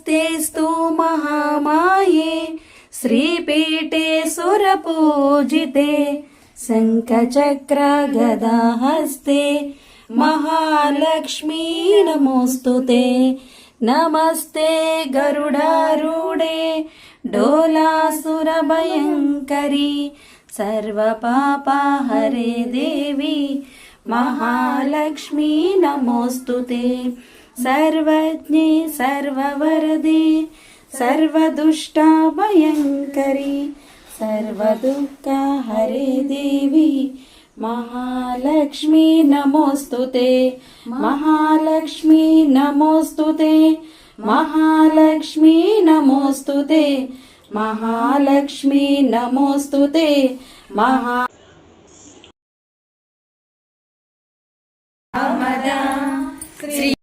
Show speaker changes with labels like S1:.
S1: नमस्तेस्तु महामाये श्रीपीठे सुरपूजिते शङ्खचक्रगदाहस्ते महालक्ष्मी नमोस्तुते। नमस्ते गरुडारूढे डोलासुरभयङ्करी सर्वपापहरे देवी महालक्ष्मी नमोस्तुते। सर्वज्ञे सर्ववरदे सर्वदुष्टाभयङ्करी सर्वदुःखहरे देवी महालक्ष्मी नमोस्तुते। महालक्ष्मी नमोस्तुते। महालक्ष्मी नमोस्तुते। महालक्ष्मी नमोस्तुते। श्री